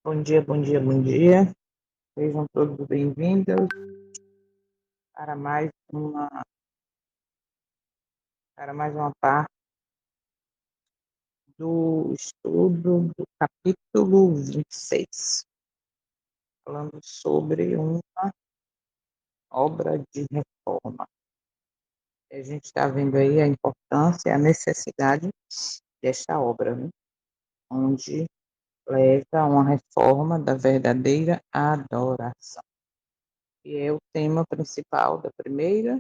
Bom dia, bom dia, bom dia. Sejam todos bem-vindos para mais uma parte do estudo do capítulo 26, falando sobre uma obra de reforma. A gente está vendo aí a importância, a necessidade desta obra, né? Onde leva a uma reforma da verdadeira adoração. E é o tema principal da primeira,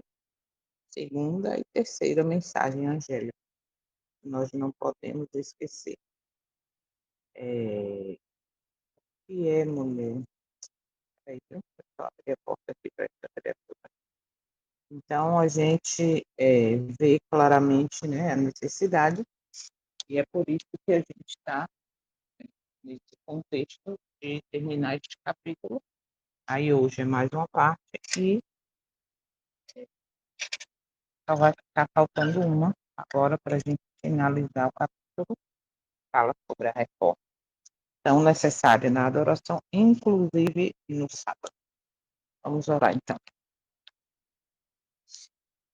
segunda e terceira mensagem angélica. Nós não podemos esquecer. Que é, mulher? Peraí, deixa eu abrir a porta aqui para essa criatura. Então, a gente vê claramente, né, a necessidade, e é por isso que a gente está nesse contexto de terminar este capítulo. Aí, hoje é mais uma parte, e só vai ficar faltando uma agora para a gente finalizar o capítulo, fala sobre a reforma tão necessária na adoração, inclusive no sábado. Vamos orar, então.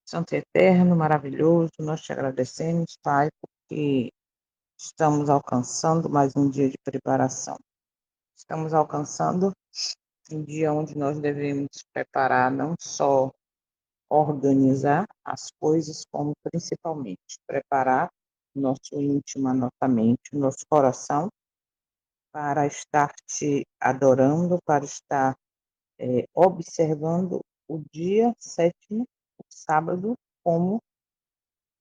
Santo e eterno, maravilhoso, nós te agradecemos, Pai, porque estamos alcançando mais um dia de preparação. Estamos alcançando um dia onde nós devemos preparar, não só organizar as coisas, como principalmente preparar o nosso íntimo, a nossa mente, o nosso coração para estar te adorando, para estar observando o dia sétimo, o sábado, como,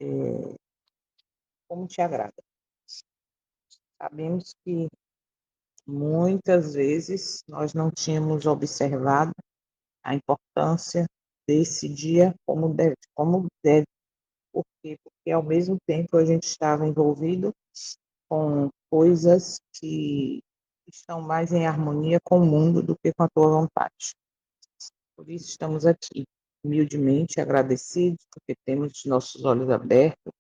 eh, como te agrada. Sabemos que muitas vezes nós não tínhamos observado a importância desse dia como deve. Por quê? Porque ao mesmo tempo a gente estava envolvido com coisas que estão mais em harmonia com o mundo do que com a tua vontade. Por isso estamos aqui, humildemente agradecidos, porque temos nossos olhos abertos,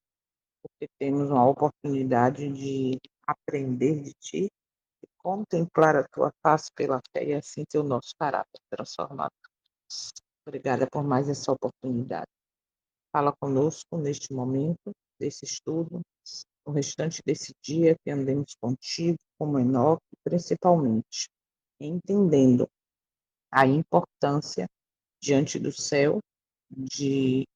porque temos uma oportunidade de aprender de ti, contemplar a tua face pela fé e assim ter o nosso caráter transformado. Obrigada por mais essa oportunidade. Fala conosco neste momento, desse estudo, o restante desse dia que andemos contigo, como Enoque, principalmente, entendendo a importância diante do céu de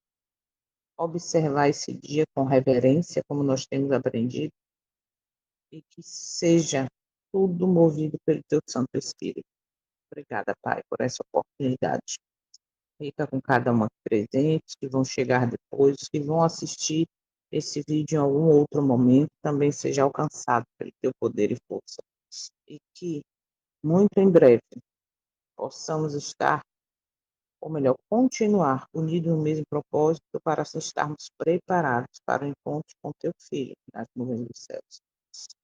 observar esse dia com reverência, como nós temos aprendido, e que seja tudo movido pelo teu Santo Espírito. Obrigada, Pai, por essa oportunidade. Fica com cada uma presente, que vão chegar depois, que vão assistir esse vídeo em algum outro momento, também seja alcançado pelo teu poder e força. E que, muito em breve, possamos estar, ou melhor, continuar unidos no mesmo propósito para assim estarmos preparados para o encontro com teu Filho nas nuvens dos céus.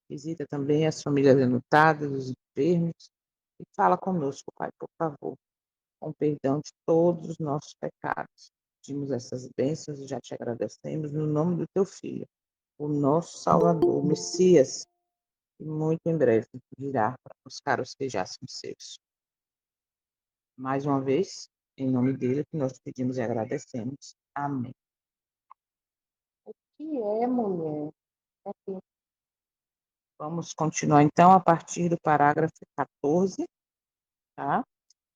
Visita também as famílias enlutadas, os enfermos, e fala conosco, Pai, por favor, com perdão de todos os nossos pecados. Pedimos essas bênçãos e já te agradecemos no nome do teu Filho, o nosso Salvador, o Messias, que muito em breve virá para buscar os que já são seus. Mais uma vez, em nome dele, que nós pedimos e agradecemos. Amém. O que é, mulher? Vamos continuar então a partir do parágrafo 14, tá?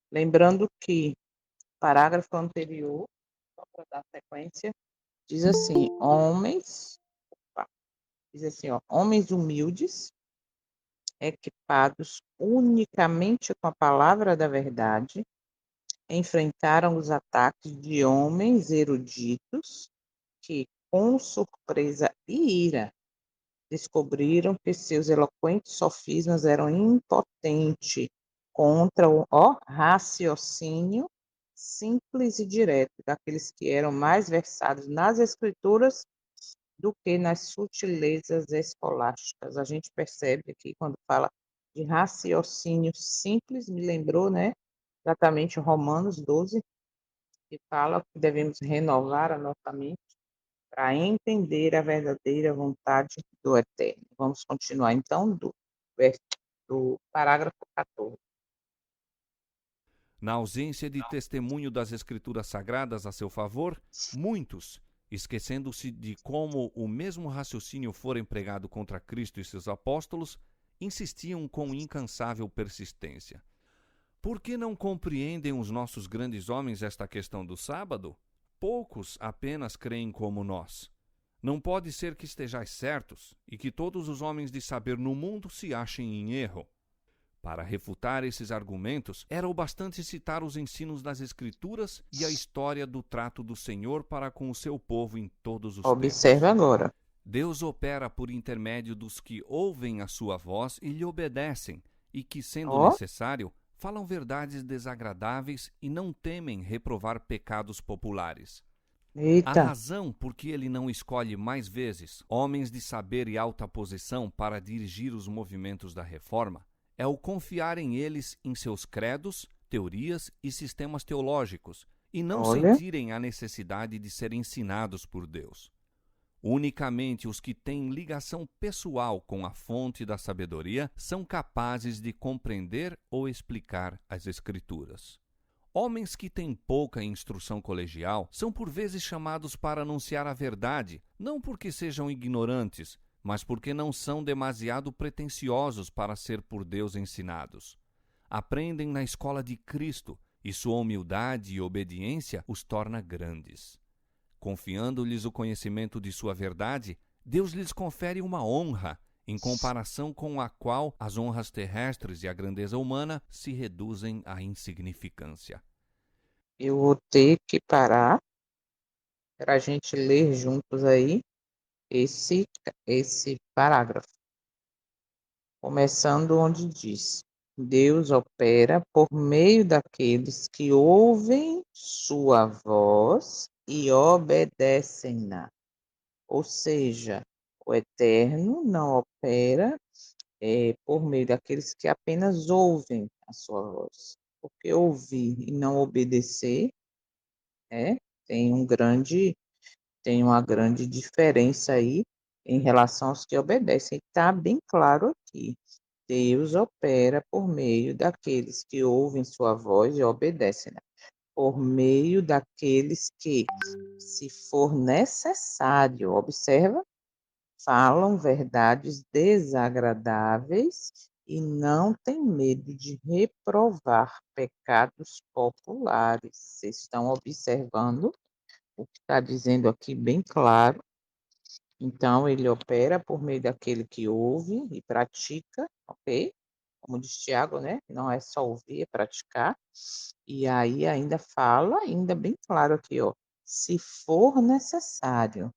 Lembrando que o parágrafo anterior, só para dar sequência, diz assim: diz assim, ó, homens humildes, equipados unicamente com a palavra da verdade, enfrentaram os ataques de homens eruditos que, com surpresa e ira, descobriram que seus eloquentes sofismas eram impotentes contra o raciocínio simples e direto daqueles que eram mais versados nas escrituras do que nas sutilezas escolásticas. A gente percebe aqui quando fala de raciocínio simples, me lembrou, né, exatamente Romanos 12, que fala que devemos renovar a nossa mente para entender a verdadeira vontade do Eterno. Vamos continuar então do do parágrafo 14. Na ausência de testemunho das Escrituras Sagradas a seu favor, muitos, esquecendo-se de como o mesmo raciocínio fora empregado contra Cristo e seus apóstolos, insistiam com incansável persistência. Por que não compreendem os nossos grandes homens esta questão do sábado? Poucos apenas creem como nós. Não pode ser que estejais certos e que todos os homens de saber no mundo se achem em erro. Para refutar esses argumentos, era o bastante citar os ensinos das Escrituras e a história do trato do Senhor para com o seu povo em todos os Observe tempos. agora. Deus opera por intermédio dos que ouvem a sua voz e lhe obedecem, e que, sendo Ó, necessário, falam verdades desagradáveis e não temem reprovar pecados populares. A eita, razão por que ele não escolhe mais vezes homens de saber e alta posição para dirigir os movimentos da reforma é o confiar em eles em seus credos, teorias e sistemas teológicos, e não olha, sentirem a necessidade de serem ensinados por Deus. Unicamente os que têm ligação pessoal com a fonte da sabedoria são capazes de compreender ou explicar as Escrituras. Homens que têm pouca instrução colegial são por vezes chamados para anunciar a verdade, não porque sejam ignorantes, mas porque não são demasiado pretensiosos para ser por Deus ensinados. Aprendem na escola de Cristo, e sua humildade e obediência os torna grandes. Confiando-lhes o conhecimento de sua verdade, Deus lhes confere uma honra, em comparação com a qual as honras terrestres e a grandeza humana se reduzem à insignificância. eu vou ter que parar para a gente ler juntos aí esse, esse parágrafo. Começando onde diz: Deus opera por meio daqueles que ouvem sua voz e obedecem-na. Ou seja, o Eterno não opera por meio daqueles que apenas ouvem a sua voz. Porque ouvir e não obedecer, é, tem um grande, tem uma grande diferença aí em relação aos que obedecem. Está bem claro aqui. Deus opera por meio daqueles que ouvem sua voz e obedecem, né? Por meio daqueles que, se for necessário, observa, falam verdades desagradáveis e não têm medo de reprovar pecados populares. Vocês estão observando o que está dizendo aqui bem claro. Então, ele opera por meio daquele que ouve e pratica, ok? Como diz Tiago, né? Não é só ouvir, é praticar. E aí ainda fala, ainda bem claro aqui, ó. Se for necessário,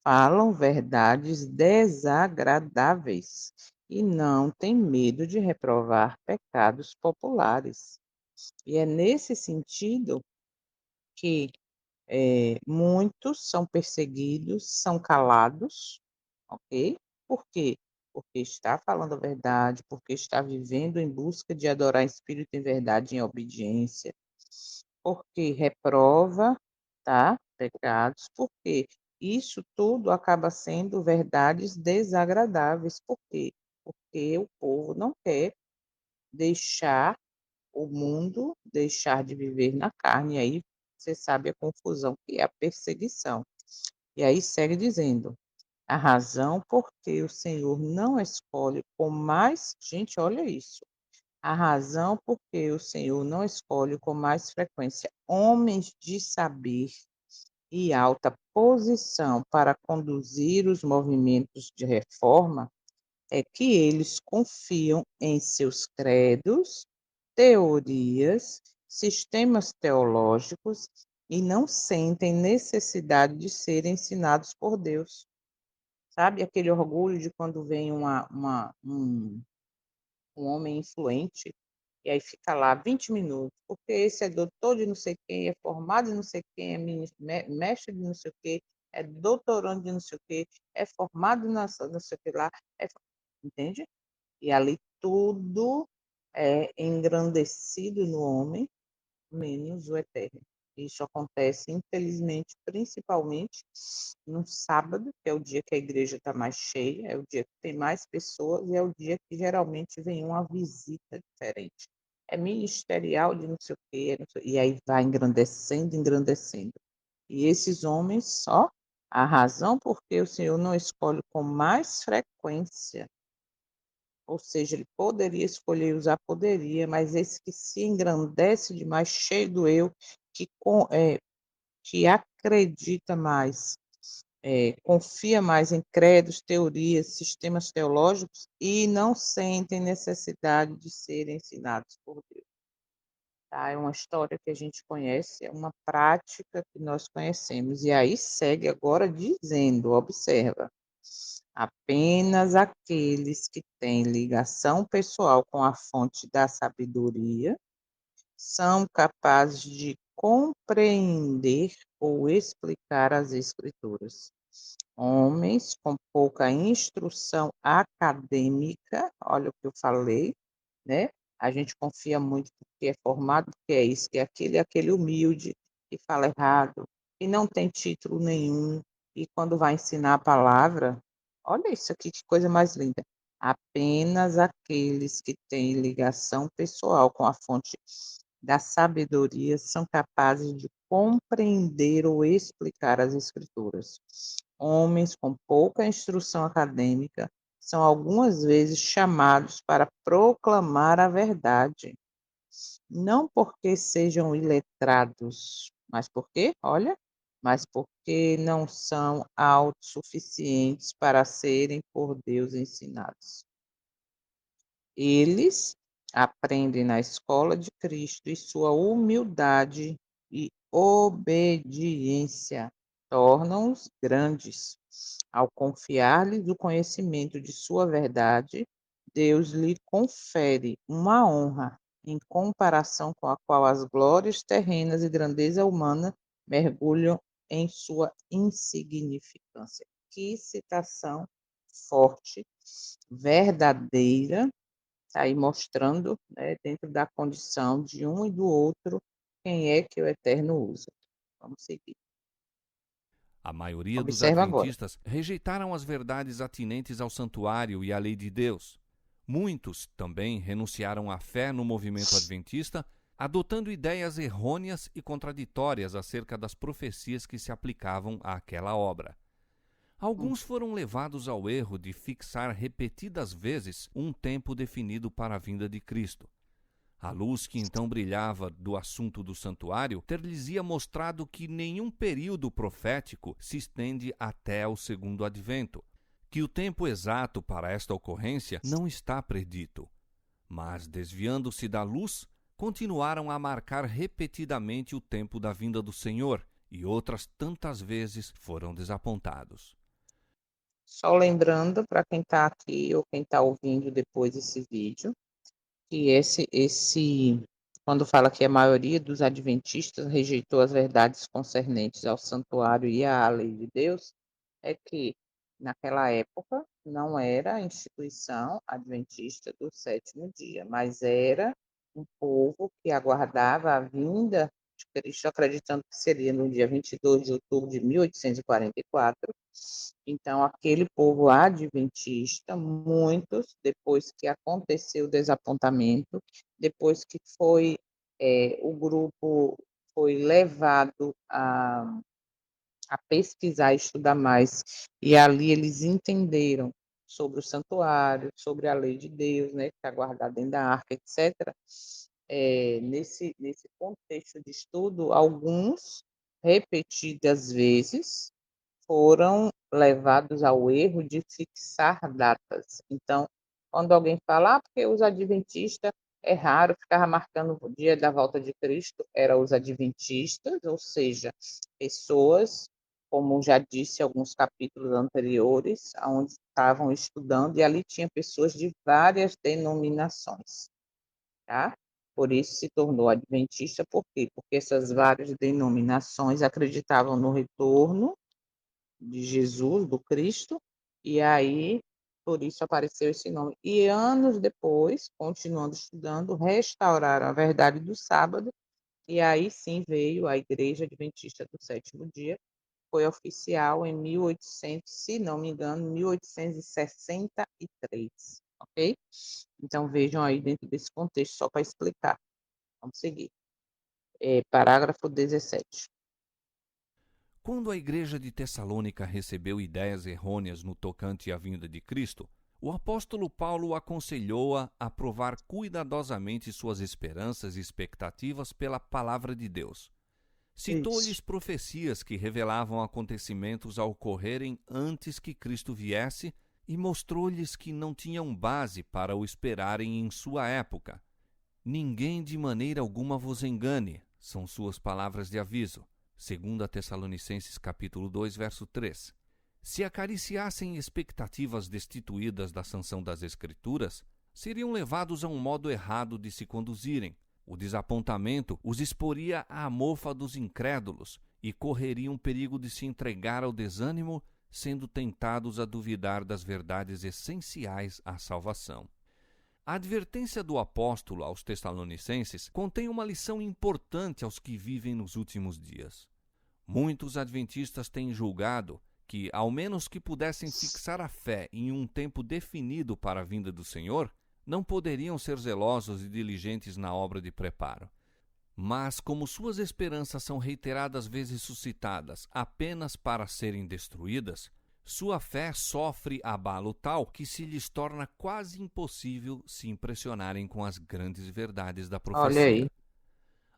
falam verdades desagradáveis e não têm medo de reprovar pecados populares. E é nesse sentido que muitos são perseguidos, são calados, ok? Por quê? Porque está falando a verdade, porque está vivendo em busca de adorar em espírito e em verdade em obediência, porque reprova, tá? Pecados, porque isso tudo acaba sendo verdades desagradáveis. Por quê? Porque o povo não quer deixar o mundo, deixar de viver na carne, e aí você sabe a confusão que é a perseguição. E aí segue dizendo: a razão por que o Senhor não escolhe com mais. Gente, olha isso. A razão por que o Senhor não escolhe com mais frequência homens de saber e alta posição para conduzir os movimentos de reforma é que eles confiam em seus credos, teorias, sistemas teológicos e não sentem necessidade de serem ensinados por Deus. Sabe aquele orgulho de quando vem um homem influente e aí fica lá 20 minutos, porque esse é doutor de não sei quem, é formado de não sei quem, é mestre de não sei o quê, é doutorando de não sei o quê, é formado na não sei o que lá, entende? E ali tudo é engrandecido no homem, menos o eterno. Isso acontece, infelizmente, principalmente no sábado, que é o dia que a igreja está mais cheia, é o dia que tem mais pessoas e é o dia que geralmente vem uma visita diferente. É ministerial de não sei o quê, não sei, e aí vai engrandecendo, engrandecendo. E esses homens, só a razão porque o Senhor não escolhe com mais frequência, ou seja, ele poderia escolher usar, poderia, mas esse que se engrandece demais, cheio do eu, que acredita mais, confia mais em credos, teorias, sistemas teológicos e não sentem necessidade de serem ensinados por Deus. Tá? É uma história que a gente conhece, é uma prática que nós conhecemos. E aí segue agora dizendo, observa, apenas aqueles que têm ligação pessoal com a fonte da sabedoria são capazes de compreender ou explicar as escrituras. Homens com pouca instrução acadêmica, olha o que eu falei, né? A gente confia muito porque é formado, porque é isso, que é aquele humilde que fala errado, e não tem título nenhum, e quando vai ensinar a palavra, olha isso aqui, que coisa mais linda. Apenas aqueles que têm ligação pessoal com a fonte da sabedoria são capazes de compreender ou explicar as escrituras. Homens com pouca instrução acadêmica são algumas vezes chamados para proclamar a verdade, não porque sejam iletrados, mas porque, olha, mas porque não são autossuficientes para serem por Deus ensinados. Eles aprendem na escola de Cristo e sua humildade e obediência tornam-os grandes. Ao confiar-lhes o conhecimento de sua verdade, Deus lhe confere uma honra em comparação com a qual as glórias terrenas e grandeza humana mergulham em sua insignificância. Que citação forte, verdadeira, tá aí mostrando, né, dentro da condição de um e do outro, quem é que o Eterno usa. Vamos seguir. A maioria dos Observa agora. adventistas rejeitaram as verdades atinentes ao santuário e à lei de Deus. Muitos também renunciaram à fé no movimento adventista, adotando ideias errôneas e contraditórias acerca das profecias que se aplicavam àquela obra. Hum. Alguns foram levados ao erro de fixar repetidas vezes um tempo definido para a vinda de Cristo. A luz que então brilhava do assunto do santuário ter-lhes-ia mostrado que nenhum período profético se estende até o segundo advento, que o tempo exato para esta ocorrência não está predito. Mas, desviando-se da luz, continuaram a marcar repetidamente o tempo da vinda do Senhor, e outras tantas vezes foram desapontados. Só lembrando para quem está aqui ou quem está ouvindo depois esse vídeo, que quando fala que a maioria dos adventistas rejeitou as verdades concernentes ao santuário e à lei de Deus, é que naquela época não era a instituição adventista do sétimo dia, mas era um povo que aguardava a vinda de Cristo, acreditando que seria no dia 22 de outubro de 1844. Então, aquele povo adventista, muitos, depois que aconteceu o desapontamento, depois que o grupo foi levado a pesquisar, estudar mais, e ali eles entenderam sobre o santuário, sobre a lei de Deus, né, que está guardada dentro da arca, etc. Nesse contexto de estudo, alguns, repetidas vezes, foram levados ao erro de fixar datas. Então, quando alguém fala, porque os adventistas é raro, ficava marcando o dia da volta de Cristo, eram os adventistas, ou seja, pessoas, como já disse em alguns capítulos anteriores, onde estavam estudando, e ali tinha pessoas de várias denominações, tá? Por isso se tornou adventista, por quê? Porque essas várias denominações acreditavam no retorno de Jesus, do Cristo, e aí por isso apareceu esse nome. E anos depois, continuando estudando, restauraram a verdade do sábado E aí sim veio a Igreja Adventista do Sétimo Dia, foi oficial em 1800, se não me engano, 1863, ok? Então vejam aí dentro desse contexto, só para explicar. Vamos seguir. Parágrafo 17. Quando a igreja de Tessalônica recebeu ideias errôneas no tocante à vinda de Cristo, o apóstolo Paulo aconselhou-a a provar cuidadosamente suas esperanças e expectativas pela palavra de Deus. Citou-lhes Isso. profecias que revelavam acontecimentos a ocorrerem antes que Cristo viesse e mostrou-lhes que não tinham base para o esperarem em sua época. Ninguém de maneira alguma vos engane, são suas palavras de aviso. 2 Tessalonicenses capítulo 2, verso 3. Se acariciassem expectativas destituídas da sanção das Escrituras, seriam levados a um modo errado de se conduzirem. O desapontamento os exporia à mofa dos incrédulos e correriam perigo de se entregar ao desânimo, sendo tentados a duvidar das verdades essenciais à salvação. A advertência do apóstolo aos Tessalonicenses contém uma lição importante aos que vivem nos últimos dias. Muitos adventistas têm julgado que, ao menos que pudessem fixar a fé em um tempo definido para a vinda do Senhor, não poderiam ser zelosos e diligentes na obra de preparo. Mas, como suas esperanças são reiteradas vezes suscitadas apenas para serem destruídas, sua fé sofre abalo tal que se lhes torna quase impossível se impressionarem com as grandes verdades da Olha profecia. aí.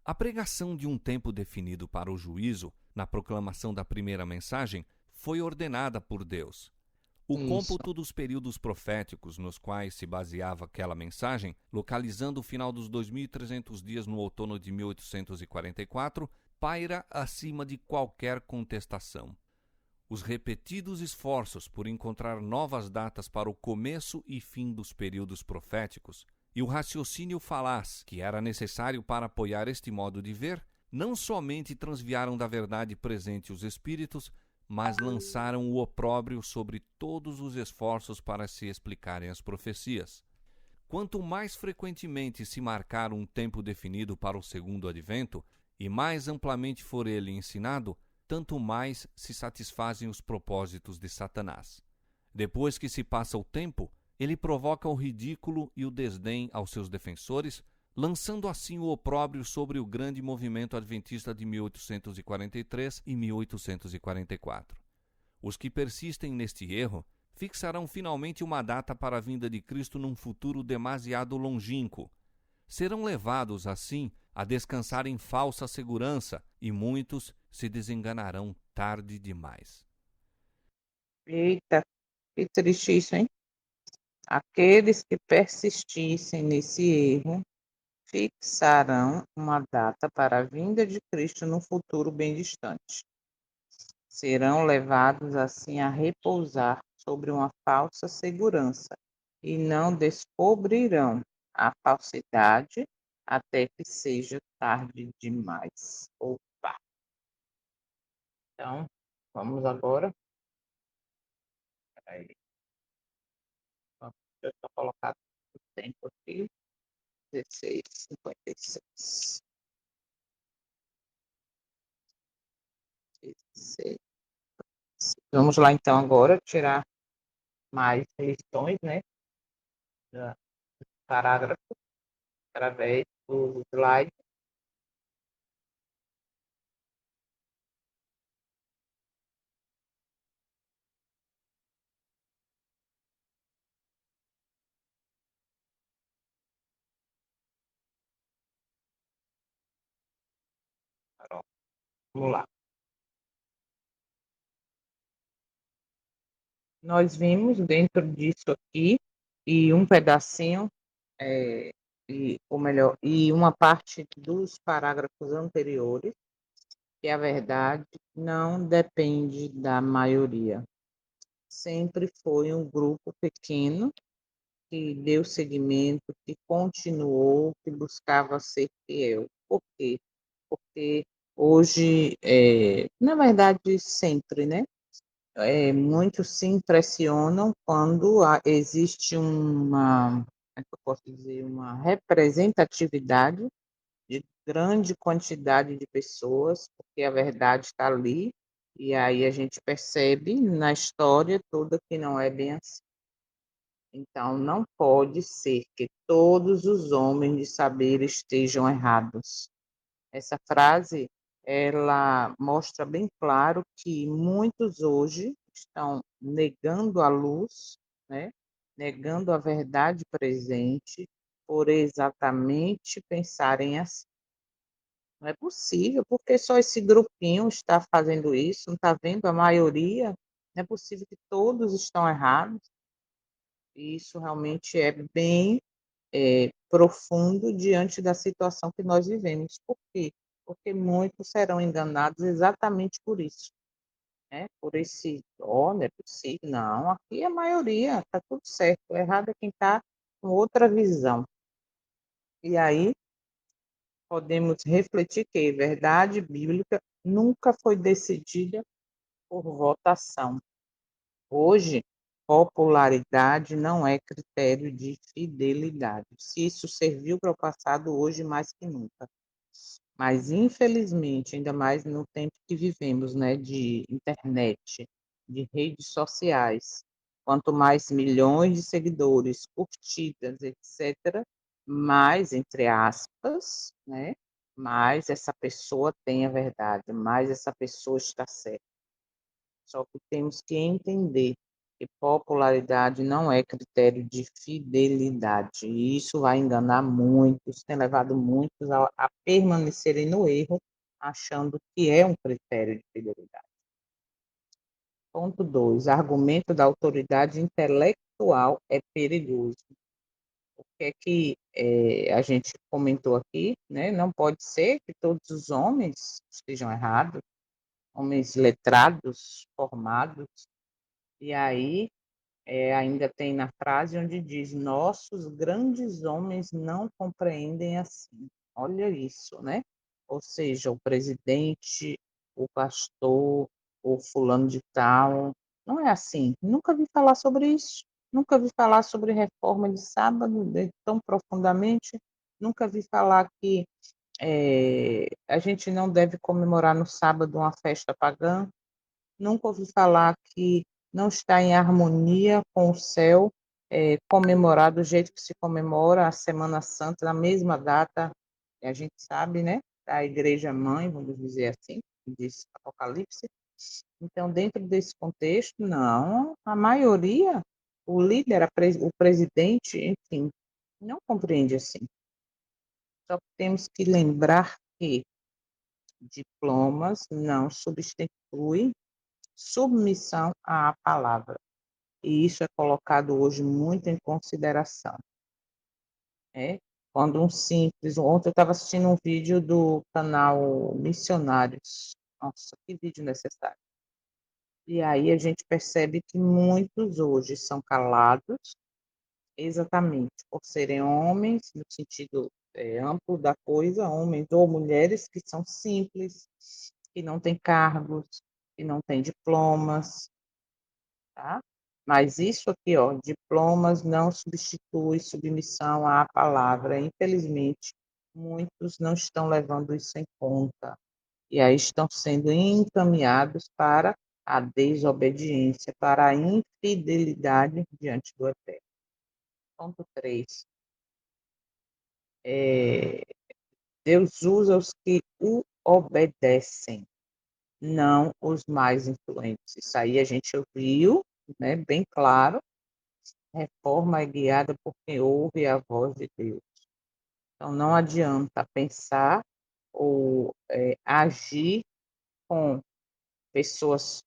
A pregação de um tempo definido para o juízo, na proclamação da primeira mensagem, foi ordenada por Deus. O Isso. cômputo dos períodos proféticos nos quais se baseava aquela mensagem, localizando o final dos 2.300 dias no outono de 1844, paira acima de qualquer contestação. Os repetidos esforços por encontrar novas datas para o começo e fim dos períodos proféticos e o raciocínio falaz que era necessário para apoiar este modo de ver, não somente transviaram da verdade presente os espíritos, mas lançaram o opróbrio sobre todos os esforços para se explicarem as profecias. Quanto mais frequentemente se marcar um tempo definido para o segundo advento, e mais amplamente for ele ensinado, tanto mais se satisfazem os propósitos de Satanás. Depois que se passa o tempo, ele provoca o ridículo e o desdém aos seus defensores, lançando assim o opróbrio sobre o grande movimento adventista de 1843 e 1844. Os que persistem neste erro fixarão finalmente uma data para a vinda de Cristo num futuro demasiado longínquo. Serão levados, assim, a descansar em falsa segurança e muitos se desenganarão tarde demais. Eita, que triste isso, hein? Aqueles que persistissem nesse erro fixarão uma data para a vinda de Cristo no futuro bem distante. Serão levados assim a repousar sobre uma falsa segurança e não descobrirão a falsidade até que seja tarde demais. Opa! Então, vamos agora. Peraí, deixa eu só colocar o tempo aqui. 16:56. 16. Vamos lá então agora tirar mais lições, né, do parágrafo através do slide. Pronto, vamos lá. Nós vimos dentro disso aqui e um pedacinho, ou melhor, e uma parte dos parágrafos anteriores, que a verdade não depende da maioria. Sempre foi um grupo pequeno que deu seguimento, que continuou, que buscava ser fiel. Por quê? Porque hoje, na verdade, sempre, né? Muitos se impressionam quando existe uma, como é que eu posso dizer, uma representatividade grande quantidade de pessoas, porque a verdade está ali, e aí a gente percebe na história toda que não é bem assim. Então, não pode ser que todos os homens de saber estejam errados. Essa frase, ela mostra bem claro que muitos hoje estão negando a luz, né? Negando a verdade presente, por exatamente pensarem assim. Não é possível, porque só esse grupinho está fazendo isso, não está vendo a maioria? Não é possível que todos estão errados. E isso realmente é bem profundo diante da situação que nós vivemos. Por quê? Porque muitos serão enganados exatamente por isso, né? Por esse, olha, é possível. Não, aqui é a maioria, está tudo certo. O errado é quem está com outra visão. E aí podemos refletir que a verdade bíblica nunca foi decidida por votação. Hoje, popularidade não é critério de fidelidade. Se isso serviu para o passado, hoje mais que nunca. Mas, infelizmente, ainda mais no tempo que vivemos, né, de internet, de redes sociais, quanto mais milhões de seguidores, curtidas, etc., mais, entre aspas, né, mais essa pessoa tem a verdade, mais essa pessoa está certa. Só que temos que entender que popularidade não é critério de fidelidade. E isso vai enganar muitos, tem levado muitos a permanecerem no erro, achando que é um critério de fidelidade. Ponto 2. Argumento da autoridade intelectual é perigoso. O que é que a gente comentou aqui, né? Não pode ser que todos os homens estejam errados, homens letrados, formados, e aí ainda tem na frase onde diz: nossos grandes homens não compreendem assim. Olha isso, né? Ou seja, o presidente, o pastor, o fulano de tal, não é assim. Nunca vi falar sobre isso. Nunca vi falar sobre reforma de sábado tão profundamente. Nunca vi falar que a gente não deve comemorar no sábado uma festa pagã. Nunca ouvi falar que não está em harmonia com o céu, comemorar do jeito que se comemora a Semana Santa, na mesma data, a gente sabe, né? Da Igreja Mãe, vamos dizer assim, que diz Apocalipse. Então, dentro desse contexto, não, a maioria, o líder, o presidente, enfim, não compreende assim. Só que temos que lembrar que diplomas não substituem submissão à palavra. E isso é colocado hoje muito em consideração. Né? Quando um simples. Ontem eu estava assistindo um vídeo do canal Missionários. Nossa, que vídeo necessário. E aí a gente percebe que muitos hoje são calados, exatamente por serem homens, no sentido amplo da coisa, homens ou mulheres que são simples, que não têm cargos, que não têm diplomas, tá? Mas isso aqui, ó, diplomas não substitui submissão à palavra. Infelizmente, muitos não estão levando isso em conta. E aí estão sendo encaminhados para a desobediência, para a infidelidade diante do Eterno. Ponto 3. Deus usa os que o obedecem, não os mais influentes. Isso aí a gente ouviu, né, bem claro. Reforma é guiada por quem ouve a voz de Deus. Então, não adianta pensar ou agir com pessoas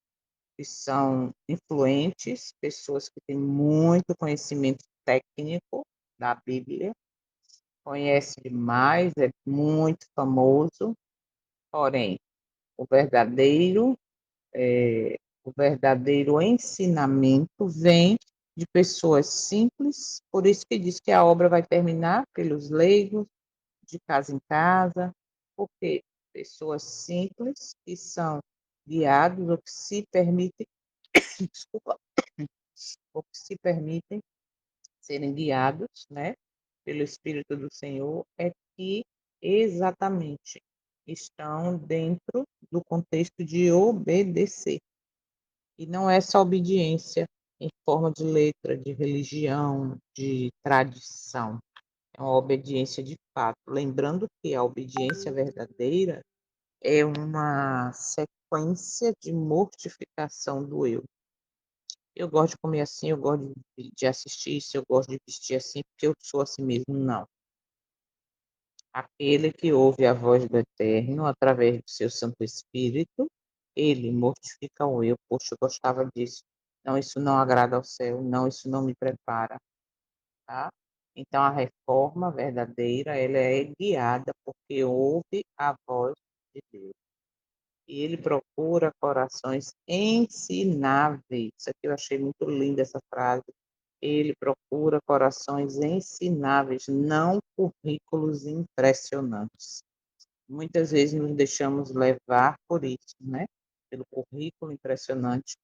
que são influentes, pessoas que têm muito conhecimento técnico da Bíblia, conhece demais, é muito famoso, porém, o verdadeiro o verdadeiro ensinamento vem de pessoas simples, por isso que diz que a obra vai terminar pelos leigos, de casa em casa, porque pessoas simples que são guiados ou que se permitem, desculpa, ou que se permitem serem guiados, né, pelo Espírito do Senhor, é que exatamente, estão dentro do contexto de obedecer. E não é só obediência em forma de letra, de religião, de tradição. É uma obediência de fato. Lembrando que a obediência verdadeira é uma sequência de mortificação do eu. Eu gosto de comer assim, eu gosto de assistir isso, eu gosto de vestir assim, porque eu sou assim mesmo. Não. Aquele que ouve a voz do Eterno através do seu Santo Espírito, ele mortifica o eu. Poxa, eu gostava disso. Não, isso não agrada ao céu. Não, isso não me prepara. Tá? Então, a reforma verdadeira, ela é guiada porque ouve a voz de Deus. E ele procura corações ensináveis. Isso aqui eu achei muito linda essa frase. Ele procura corações ensináveis, não currículos impressionantes. Muitas vezes nos deixamos levar por isso, né? Pelo currículo impressionante,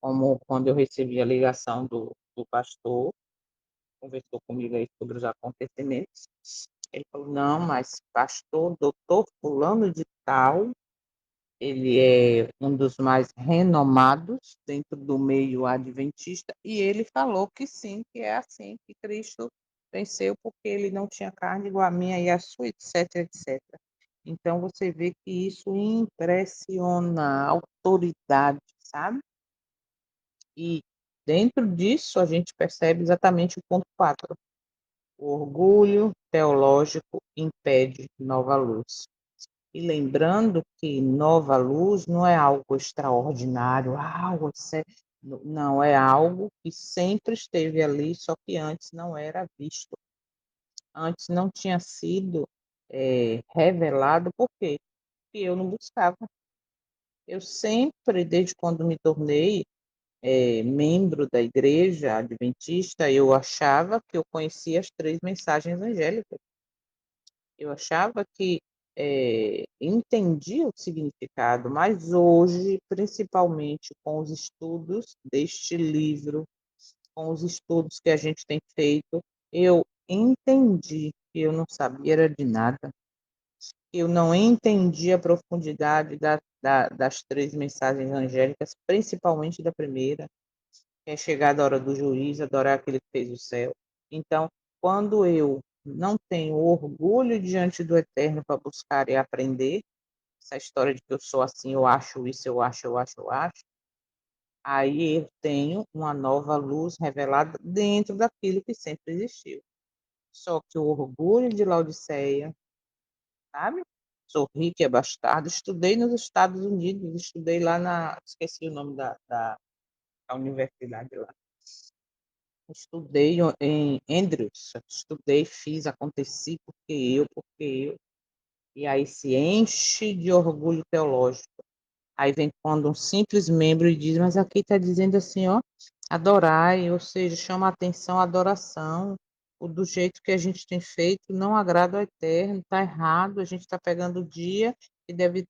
como quando eu recebi a ligação do pastor, conversou comigo aí sobre os acontecimentos. Ele falou, não, mas pastor, doutor fulano de tal, ele é um dos mais renomados dentro do meio adventista, e ele falou que sim, que é assim, que Cristo venceu porque ele não tinha carne igual a minha e a sua, etc, etc. Então você vê que isso impressiona a autoridade, sabe? E dentro disso a gente percebe exatamente o ponto 4. O orgulho teológico impede nova luz. E lembrando que nova luz não é algo extraordinário, algo não, é algo que sempre esteve ali, só que antes não era visto, antes não tinha sido revelado, por quê? Porque eu não buscava. Eu sempre, desde quando me tornei membro da igreja adventista, eu achava que eu conhecia as três mensagens angélicas. Eu achava que entendia o significado, mas hoje, principalmente com os estudos deste livro, com os estudos que a gente tem feito, eu entendi que eu não sabia era de nada. Eu não entendi a profundidade das três mensagens angélicas, principalmente da primeira, que é chegada a hora do juízo, adorar aquele que fez o céu. Então, quando eu não tenho orgulho diante do Eterno para buscar e aprender, essa história de que eu sou assim, eu acho isso, eu acho, aí eu tenho uma nova luz revelada dentro daquilo que sempre existiu. Só que o orgulho de Laodiceia, sabe? Sou rico e abastado. Estudei nos Estados Unidos, estudei lá esqueci o nome da universidade lá. Estudei em Andrews, estudei, fiz, aconteci, porque eu. E aí se enche de orgulho teológico. Aí vem quando um simples membro e diz, mas aqui está dizendo assim, ó, adorai, ou seja, chama a atenção a adoração. O do jeito que a gente tem feito não agrada ao Eterno, está errado, a gente está pegando o dia que deve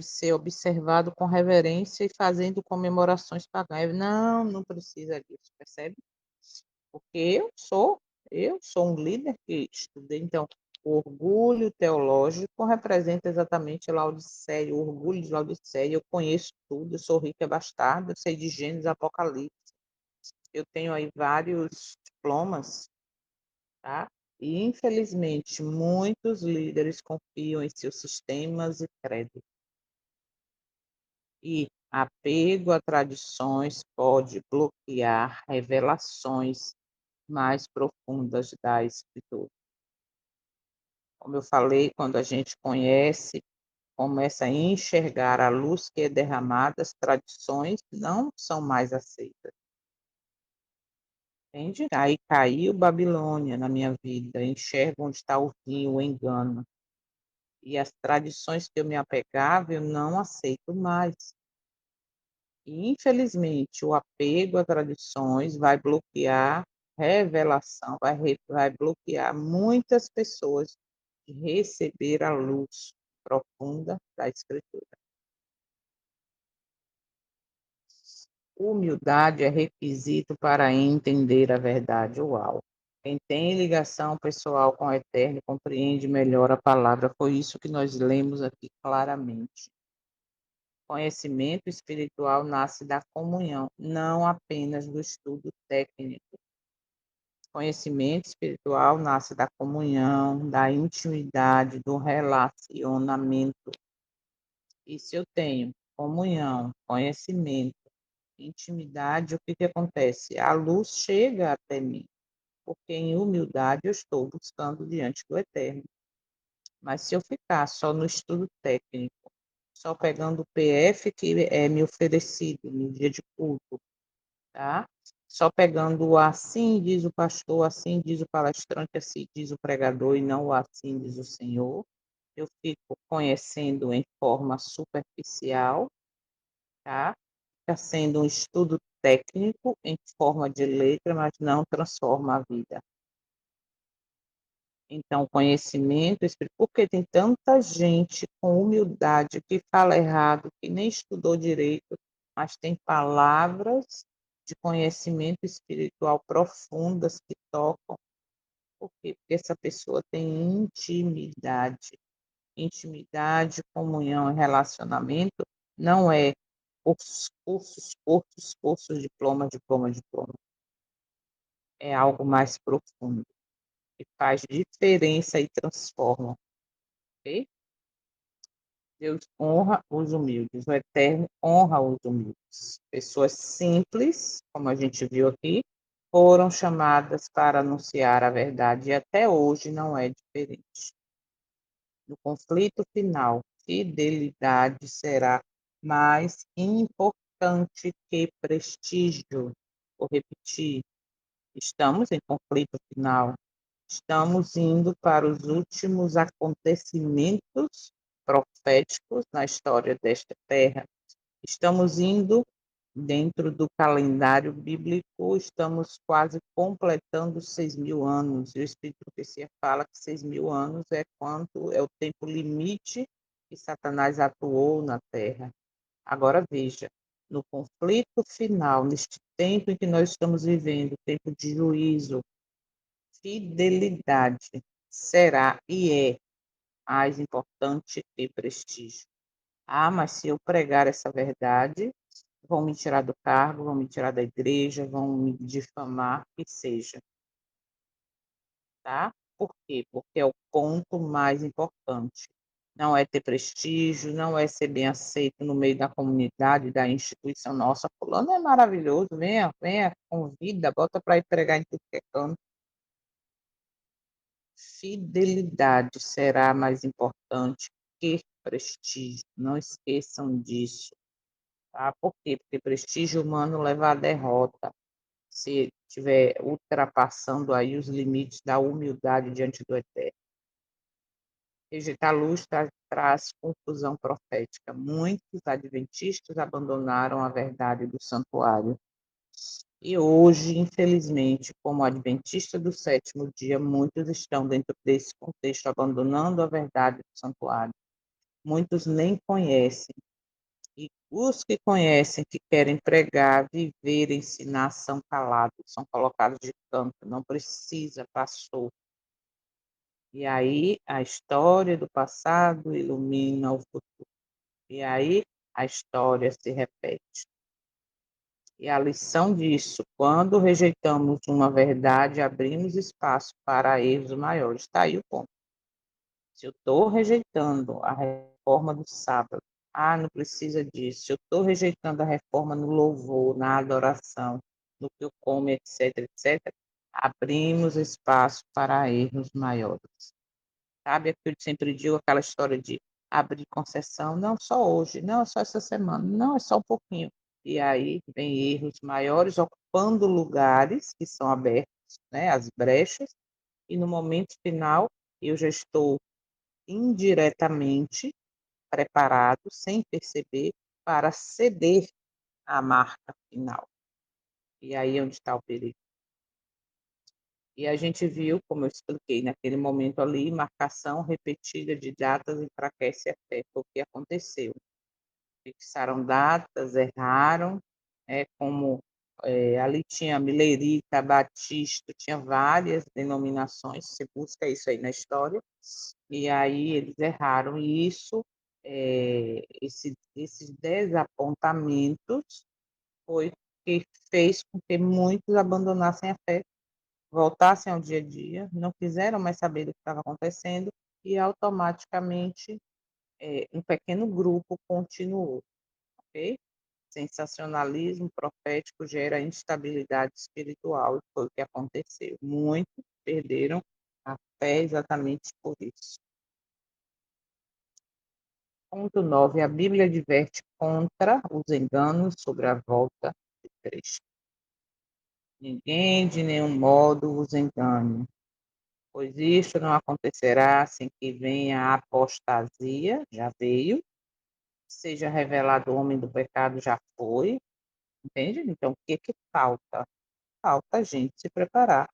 ser observado com reverência e fazendo comemorações pagãs. Não, não precisa disso, percebe? Porque eu sou um líder que estudei, então, o orgulho teológico representa exatamente Laodiceia, o orgulho de Laodiceia. Eu conheço tudo, eu sou rico e bastardo, eu sei de Gênesis, Apocalipse, eu tenho aí vários diplomas, tá? E, infelizmente, muitos líderes confiam em seus sistemas e créditos. E apego a tradições pode bloquear revelações mais profundas da Escritura. Como eu falei, quando a gente conhece, começa a enxergar a luz que é derramada, as tradições não são mais aceitas. Entende? Aí caiu Babilônia na minha vida, enxergo onde está o rio, o engano. E as tradições que eu me apegava, eu não aceito mais. E, infelizmente, o apego a tradições vai bloquear revelação, vai bloquear muitas pessoas de receber a luz profunda da Escritura. Humildade é requisito para entender a verdade. Uau! Quem tem ligação pessoal com o Eterno compreende melhor a palavra. Foi isso que nós lemos aqui claramente. Conhecimento espiritual nasce da comunhão, não apenas do estudo técnico. Conhecimento espiritual nasce da comunhão, da intimidade, do relacionamento. E se eu tenho comunhão, conhecimento, intimidade, o que que acontece? A luz chega até mim, porque em humildade eu estou buscando diante do Eterno. Mas se eu ficar só no estudo técnico, só pegando o PF que é me oferecido no dia de culto, tá? Só pegando o assim diz o pastor, assim diz o palestrante, assim diz o pregador e não o assim diz o Senhor. Eu fico conhecendo em forma superficial, tá? Fica sendo um estudo técnico em forma de letra, mas não transforma a vida. Então, conhecimento, porque tem tanta gente com humildade que fala errado, que nem estudou direito, mas tem palavras de conhecimento espiritual profundas que tocam. Por quê? Porque essa pessoa tem intimidade. Intimidade, comunhão e relacionamento não é cursos, diploma, diploma, diploma. É algo mais profundo, que faz diferença e transforma, ok? Deus honra os humildes, o Eterno honra os humildes. Pessoas simples, como a gente viu aqui, foram chamadas para anunciar a verdade e até hoje não é diferente. No conflito final, fidelidade será mais importante que prestígio. Vou repetir, estamos em conflito final. Estamos indo para os últimos acontecimentos proféticos na história desta terra. Estamos indo dentro do calendário bíblico, estamos quase completando 6.000 anos. E o Espírito de Profecia fala que 6.000 anos é quanto é o tempo limite que Satanás atuou na terra. Agora veja, no conflito final, neste tempo em que nós estamos vivendo, tempo de juízo, fidelidade será e é mais importante que prestígio. Ah, mas se eu pregar essa verdade, vão me tirar do cargo, vão me tirar da igreja, vão me difamar, que seja, tá? Por quê? Porque é o ponto mais importante. Não é ter prestígio, não é ser bem aceito no meio da comunidade, da instituição. Nossa, fulano é maravilhoso, venha, venha, convida, bota para ir pregar em tudo que é canto. Fidelidade será mais importante que prestígio. Não esqueçam disso, tá? Por quê? Porque prestígio humano leva à derrota. Se estiver ultrapassando aí os limites da humildade diante do Eterno. Rejeitar a luz traz confusão profética. Muitos adventistas abandonaram a verdade do santuário. E hoje, infelizmente, como adventista do sétimo dia, muitos estão dentro desse contexto abandonando a verdade do santuário. Muitos nem conhecem. E os que conhecem, que querem pregar, viver, ensinar, são calados, são colocados de canto. Não precisa, passou. E aí a história do passado ilumina o futuro. E aí a história se repete. E a lição disso, quando rejeitamos uma verdade, abrimos espaço para erros maiores. Está aí o ponto. Se eu estou rejeitando a reforma do sábado, não precisa disso. Se eu estou rejeitando a reforma no louvor, na adoração, no que eu como, etc., etc., abrimos espaço para erros maiores. Sabe, é que eu sempre digo aquela história de abrir concessão, não só hoje, não é só essa semana, não é só um pouquinho. E aí vem erros maiores ocupando lugares que são abertos, né, as brechas, e no momento final eu já estou indiretamente preparado, sem perceber, para ceder à marca final. E aí é onde está o perigo. E a gente viu, como eu expliquei naquele momento ali, marcação repetida de datas enfraquece a fé. Foi o que aconteceu. Fixaram datas, erraram, como Ali tinha Milerita, Batista, tinha várias denominações, você busca isso aí na história, e aí eles erraram, e isso, esses desapontamentos foi que fez com que muitos abandonassem a fé, voltassem ao dia a dia, não quiseram mais saber do que estava acontecendo, e automaticamente um pequeno grupo continuou, ok? Sensacionalismo profético gera instabilidade espiritual, e foi o que aconteceu. Muitos perderam a fé exatamente por isso. Ponto 9. A Bíblia adverte contra os enganos sobre a volta de Cristo. Ninguém de nenhum modo os engane, pois isto não acontecerá sem que venha a apostasia, já veio, seja revelado o homem do pecado, já foi, entende? Então, o que falta? Falta a gente se preparar.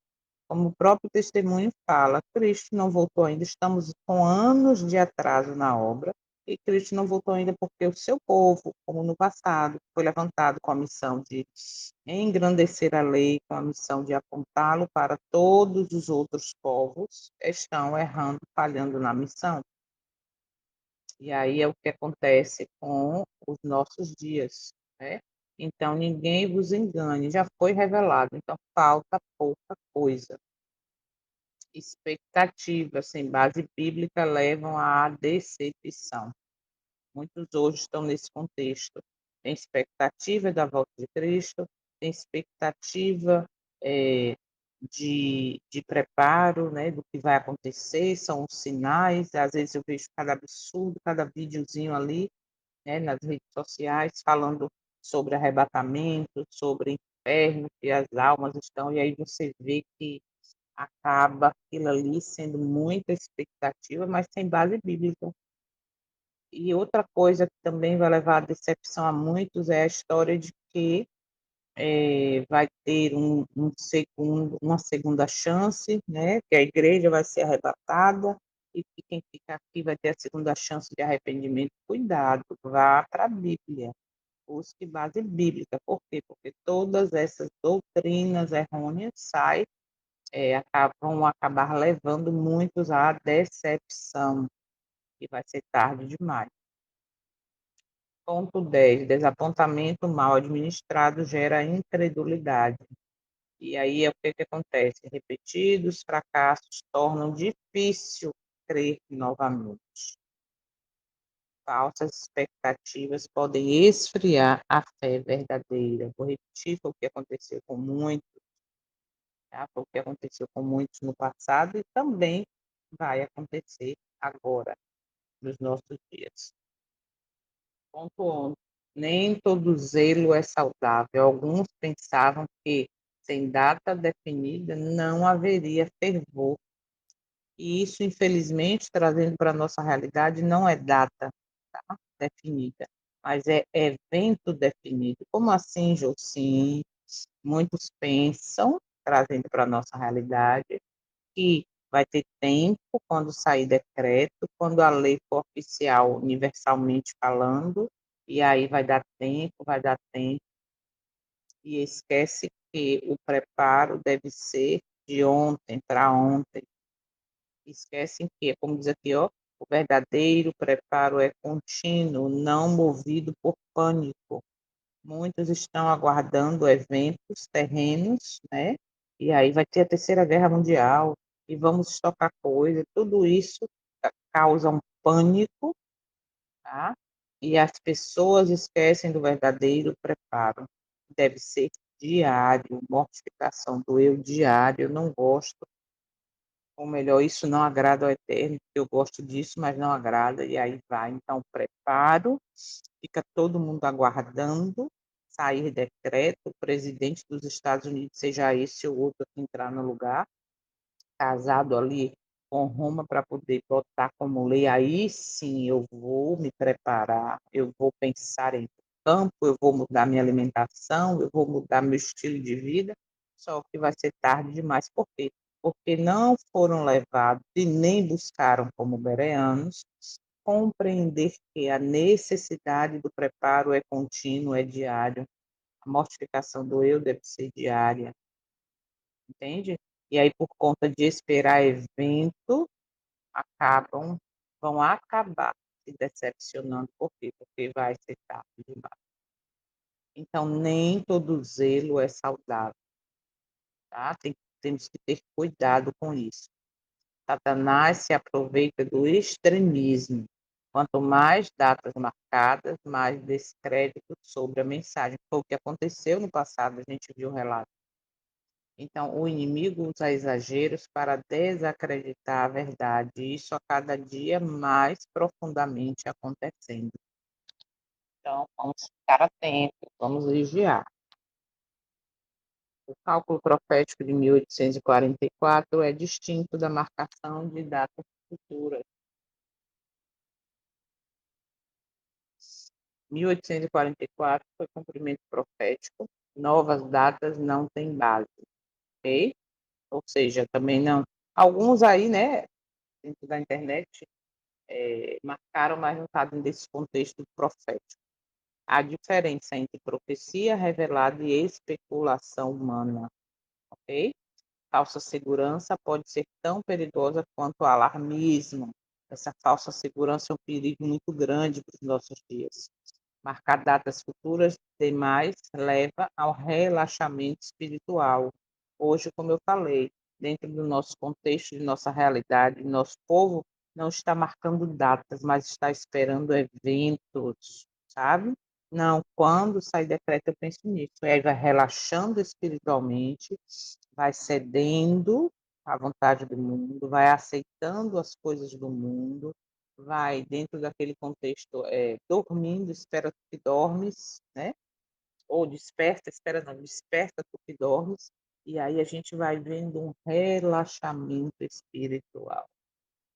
Como o próprio testemunho fala, Cristo não voltou ainda, estamos com anos de atraso na obra, e Cristo não voltou ainda porque o seu povo, como no passado, foi levantado com a missão de engrandecer a lei, com a missão de apontá-lo para todos os outros povos, estão errando, falhando na missão. E aí é o que acontece com os nossos dias, né? Então, ninguém vos engane, já foi revelado, então falta pouca coisa. Expectativas sem base bíblica levam à decepção. Muitos hoje estão nesse contexto. Tem expectativa da volta de Cristo, tem expectativa de preparo, né, do que vai acontecer, são os sinais. Às vezes eu vejo cada absurdo, cada videozinho ali, né, nas redes sociais, falando sobre arrebatamento, sobre inferno, que as almas estão, e aí você vê que acaba aquilo ali sendo muita expectativa, mas sem base bíblica. E outra coisa que também vai levar à decepção a muitos é a história de que vai ter uma segunda chance, né? Que a igreja vai ser arrebatada e que quem fica aqui vai ter a segunda chance de arrependimento. Cuidado, vá para a Bíblia, busque base bíblica. Por quê? Porque todas essas doutrinas errôneas saem vão acabar levando muitos à decepção, e vai ser tarde demais. Ponto 10. Desapontamento mal administrado gera incredulidade. E aí é o que acontece? Repetidos fracassos tornam difícil crer novamente. Falsas expectativas podem esfriar a fé verdadeira. Vou repetir, foi o que aconteceu com muitos, tá? Foi o que aconteceu com muitos no passado e também vai acontecer agora, nos nossos dias. Ponto 11. Nem todo zelo é saudável. Alguns pensavam que, sem data definida, não haveria fervor. E isso, infelizmente, trazendo para a nossa realidade, não é data, tá, definida, mas é evento definido. Como assim, Jô? Sim, muitos pensam, trazendo para a nossa realidade, que vai ter tempo quando sair decreto, quando a lei for oficial universalmente falando, e aí vai dar tempo, e esquece que o preparo deve ser de ontem para ontem. Esquecem que, como diz aqui, ó, o verdadeiro preparo é contínuo, não movido por pânico. Muitos estão aguardando eventos terrenos, né? E aí vai ter a Terceira Guerra Mundial e vamos estocar coisa. Tudo isso causa um pânico, tá? E as pessoas esquecem do verdadeiro preparo. Deve ser diário, mortificação do eu diário. Eu não gosto, ou melhor, isso não agrada ao Eterno, porque eu gosto disso, mas não agrada, e aí vai. Então, preparo, fica todo mundo aguardando sair decreto, o presidente dos Estados Unidos, seja esse ou outro que entrar no lugar, casado ali com Roma para poder botar como lei, aí sim eu vou me preparar, eu vou pensar em campo, eu vou mudar minha alimentação, eu vou mudar meu estilo de vida, só que vai ser tarde demais. Por quê? Porque não foram levados e nem buscaram, como bereanos, compreender que a necessidade do preparo é contínuo, é diário. A mortificação do eu deve ser diária, entende? E aí, por conta de esperar evento, acabam, vão acabar se decepcionando. Por quê? Porque vai ser tarde demais. Então, nem todo zelo é saudável, tá? Temos que ter cuidado com isso. Satanás se aproveita do extremismo. Quanto mais datas marcadas, mais descrédito sobre a mensagem. Foi o que aconteceu no passado, a gente viu o relato. Então, o inimigo usa exageros para desacreditar a verdade, e isso a cada dia mais profundamente acontecendo. Então, vamos ficar atentos, vamos vigiar. O cálculo profético de 1844 é distinto da marcação de datas futuras. 1844 foi cumprimento profético, novas datas não têm base, ok? Ou seja, também não. Alguns aí, né, dentro da internet, marcaram, mas não está desse contexto profético. A diferença entre profecia revelada e especulação humana, ok? Falsa segurança pode ser tão perigosa quanto o alarmismo. Essa falsa segurança é um perigo muito grande para os nossos dias. Marcar datas futuras demais leva ao relaxamento espiritual. Hoje, como eu falei, dentro do nosso contexto, de nossa realidade, nosso povo não está marcando datas, mas está esperando eventos, sabe? Não, quando sai decreto, eu penso nisso. Aí vai relaxando espiritualmente, vai cedendo à vontade do mundo, vai aceitando as coisas do mundo, vai dentro daquele contexto dormindo, espera tu que dormes, né? Ou desperta, espera não, desperta tu que dormes, e aí a gente vai vendo um relaxamento espiritual.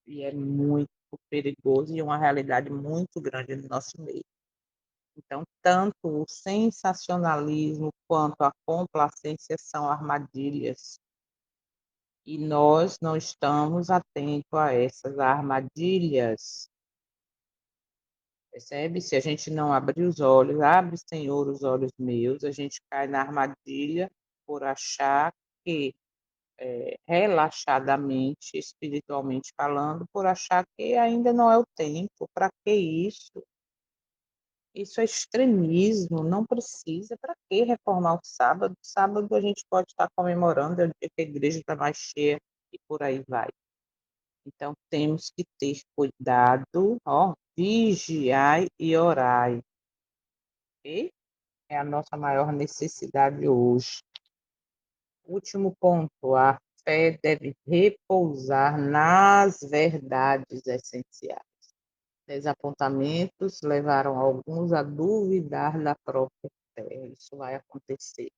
E é muito perigoso e uma realidade muito grande no nosso meio. Então, tanto o sensacionalismo quanto a complacência são armadilhas. E nós não estamos atentos a essas armadilhas. Percebe? Se a gente não abrir os olhos, abre, Senhor, os olhos meus, a gente cai na armadilha por achar que, relaxadamente, espiritualmente falando, por achar que ainda não é o tempo. Para que isso? Isso é extremismo, não precisa. Para que reformar o sábado? Sábado a gente pode estar comemorando, é o dia que a igreja está mais cheia e por aí vai. Então temos que ter cuidado, ó, vigiai e orai. Ok? É a nossa maior necessidade hoje. Último ponto, a fé deve repousar nas verdades essenciais. Desapontamentos levaram alguns a duvidar da própria fé. Isso vai acontecer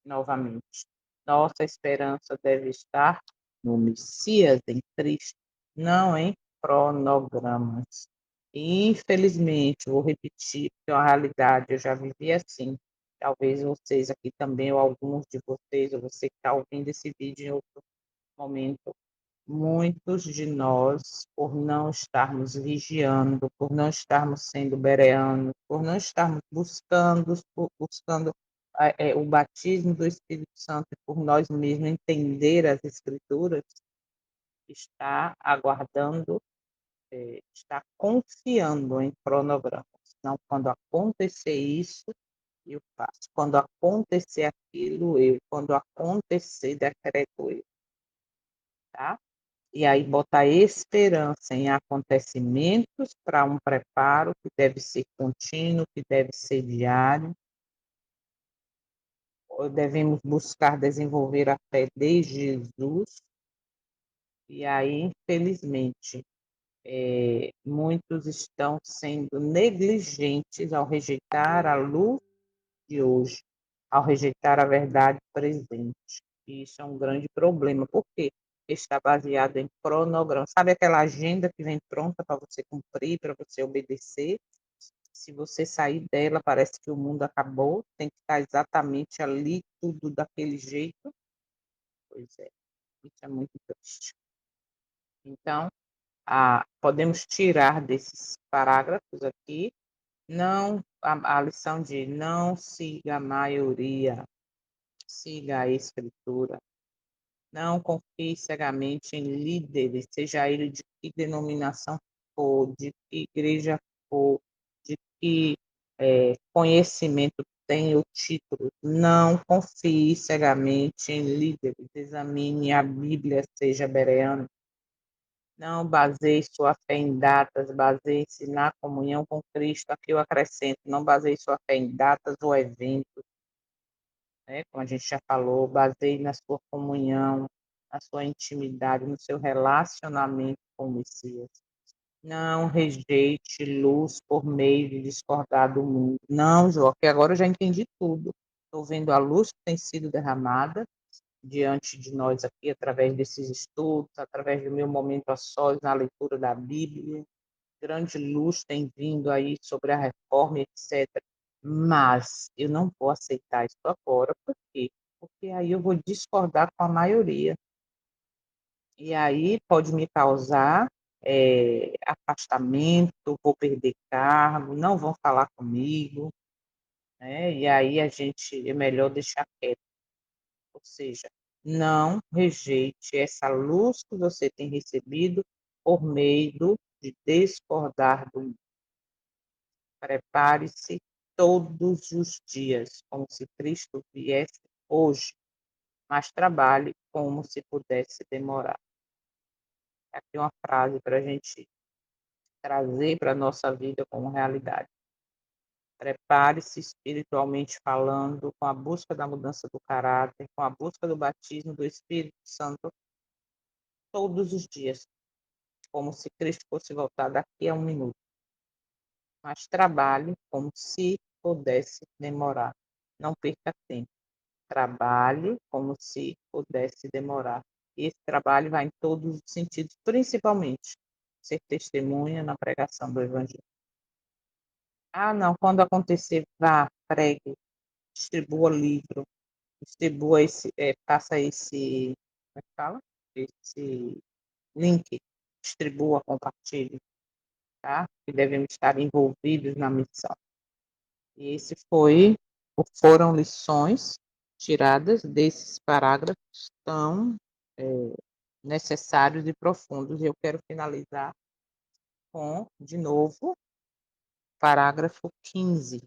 novamente. Nossa esperança deve estar no Messias, em Cristo, não em cronogramas. E, infelizmente, vou repetir, que é uma realidade, eu já vivi assim. Talvez vocês aqui também, ou alguns de vocês, ou você que está ouvindo esse vídeo em outro momento, muitos de nós, por não estarmos vigiando, por não estarmos sendo bereanos, por não estarmos buscando o batismo do Espírito Santo e por nós mesmos entender as Escrituras, está aguardando, está confiando em cronogramas. Não, quando acontecer isso, eu faço. Quando acontecer aquilo, eu. Quando acontecer, decreto eu. Tá? E aí botar esperança em acontecimentos para um preparo que deve ser contínuo, que deve ser diário. Devemos buscar desenvolver a fé de Jesus. E aí, infelizmente, muitos estão sendo negligentes ao rejeitar a luz de hoje, ao rejeitar a verdade presente. E isso é um grande problema, porque está baseado em cronograma. Sabe aquela agenda que vem pronta para você cumprir, para você obedecer? Se você sair dela, parece que o mundo acabou, tem que estar exatamente ali, tudo daquele jeito. Pois é, isso é muito triste. Então, podemos tirar desses parágrafos aqui Não, a lição de não siga a maioria, siga a escritura. Não confie cegamente em líderes, seja ele de que denominação for, de que igreja for, de que conhecimento tem o título. Não confie cegamente em líderes. Examine a Bíblia, seja bereano. Não baseie sua fé em datas, baseie-se na comunhão com Cristo. Aqui eu acrescento, não baseie sua fé em datas ou eventos, né? Como a gente já falou, baseie na sua comunhão, na sua intimidade, no seu relacionamento com o Messias. Não rejeite luz por meio de discordar do mundo. Não, João, que agora eu já entendi tudo. Estou vendo a luz que tem sido derramada diante de nós aqui, através desses estudos, através do meu momento a sós na leitura da Bíblia. Grande luz tem vindo aí sobre a reforma, etc. Mas eu não vou aceitar isso agora, por quê? Porque aí eu vou discordar com a maioria. E aí pode me causar afastamento, vou perder cargo, não vão falar comigo, né? E aí é melhor deixar quieto. Ou seja, não rejeite essa luz que você tem recebido por meio de discordar do mundo. Prepare-se todos os dias, como se Cristo viesse hoje, mas trabalhe como se pudesse demorar. Aqui uma frase para a gente trazer para a nossa vida como realidade. Prepare-se espiritualmente falando, com a busca da mudança do caráter, com a busca do batismo do Espírito Santo todos os dias, como se Cristo fosse voltar daqui a um minuto. Mas trabalhe como se pudesse demorar. Não perca tempo. Trabalhe como se pudesse demorar. E esse trabalho vai em todos os sentidos, principalmente ser testemunha na pregação do Evangelho. Ah, não, quando acontecer, vá, pregue, distribua livro, distribua faça como é que fala? Esse link, distribua, compartilhe, tá? Que devemos estar envolvidos na missão. E foram lições tiradas desses parágrafos tão necessários e profundos. E eu quero finalizar com, de novo, parágrafo 15.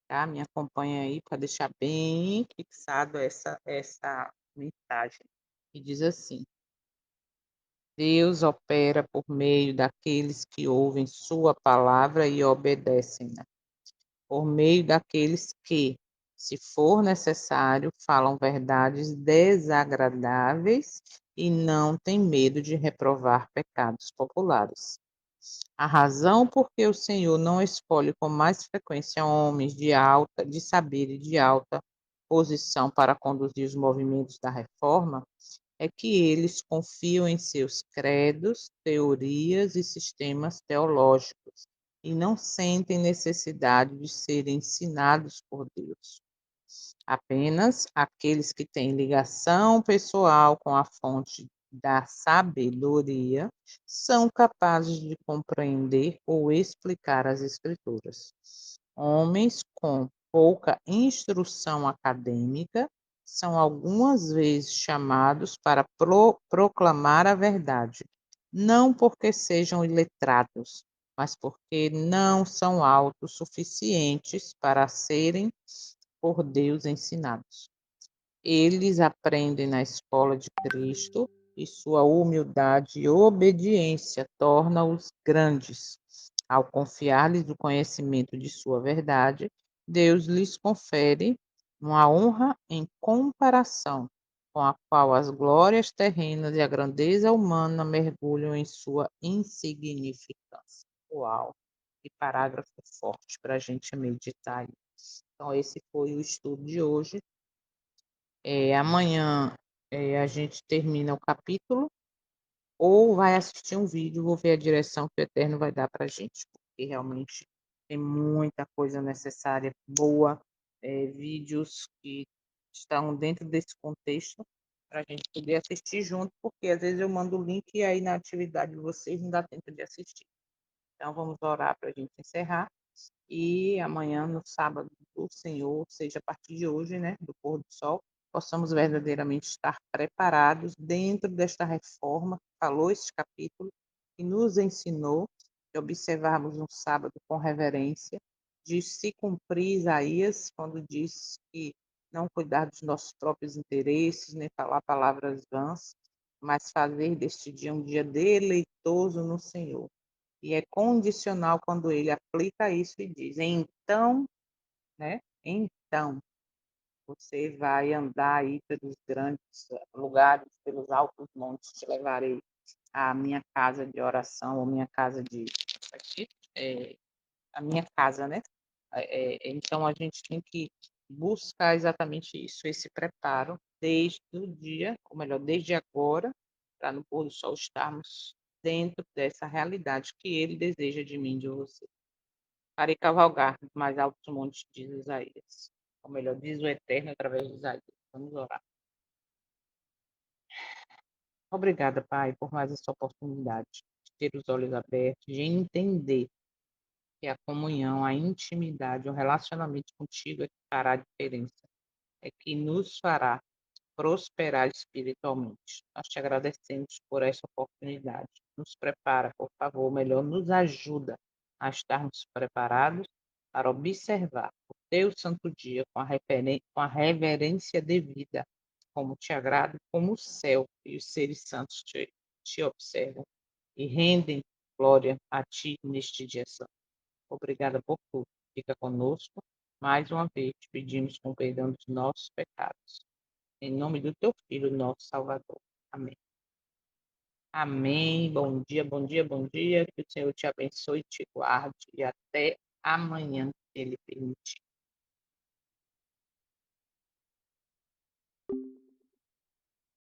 Tá? Me acompanha aí para deixar bem fixado essa mensagem. E diz assim: Deus opera por meio daqueles que ouvem sua palavra e obedecem-na, por meio daqueles que, se for necessário, falam verdades desagradáveis e não têm medo de reprovar pecados populares. A razão por que o Senhor não escolhe com mais frequência homens de saber e de alta posição para conduzir os movimentos da reforma é que eles confiam em seus credos, teorias e sistemas teológicos e não sentem necessidade de serem ensinados por Deus. Apenas aqueles que têm ligação pessoal com a fonte da sabedoria são capazes de compreender ou explicar as Escrituras. Homens com pouca instrução acadêmica são algumas vezes chamados para proclamar a verdade, não porque sejam iletrados, mas porque não são autossuficientes para serem por Deus ensinados. Eles aprendem na escola de Cristo e sua humildade e obediência torna-os grandes. Ao confiar-lhes o conhecimento de sua verdade, Deus lhes confere uma honra em comparação com a qual as glórias terrenas e a grandeza humana mergulham em sua insignificância. Uau! Que parágrafo forte para a gente meditar. Então, esse foi o estudo de hoje. Amanhã a gente termina o capítulo ou vai assistir um vídeo, vou ver a direção que o Eterno vai dar para a gente, porque realmente tem muita coisa necessária, boa, vídeos que estão dentro desse contexto para a gente poder assistir junto, porque às vezes eu mando o link e aí na atividade de vocês não dá tempo de assistir. Então vamos orar para a gente encerrar. e amanhã, no sábado do Senhor, ou seja, a partir de hoje, né, do pôr do sol, possamos verdadeiramente estar preparados dentro desta reforma que falou este capítulo e nos ensinou de observarmos um sábado com reverência, de se cumprir Isaías quando diz que não cuidar dos nossos próprios interesses, nem falar palavras vãs, mas fazer deste dia um dia deleitoso no Senhor. E é condicional quando ele aplica isso e diz: então, né? Então, você vai andar aí pelos grandes lugares, pelos altos montes, te levarei à minha casa de oração, ou minha casa de. É, a minha casa, né? Então, a gente tem que buscar exatamente isso, esse preparo, desde o dia, ou melhor, desde agora, para no pôr do sol estarmos dentro dessa realidade que ele deseja de mim, de você. Farei cavalgar nos mais altos montes, diz Isaías. Ou melhor, diz o Eterno através de Isaías. Vamos orar. Obrigada, Pai, por mais essa oportunidade de ter os olhos abertos, de entender que a comunhão, a intimidade, o relacionamento contigo é que fará a diferença, é que nos fará prosperar espiritualmente. Nós te agradecemos por essa oportunidade. Nos prepara, por favor, melhor, nos ajuda a estarmos preparados para observar o teu santo dia com a reverência devida, como te agrada, como o céu e os seres santos te observam e rendem glória a ti neste dia santo. Obrigada por tudo. Fica conosco. Mais uma vez, pedimos com perdão dos nossos pecados. Em nome do teu Filho, nosso Salvador. Amém. Amém. Bom dia, bom dia, bom dia. Que o Senhor te abençoe e te guarde. E até amanhã, se Ele permitir.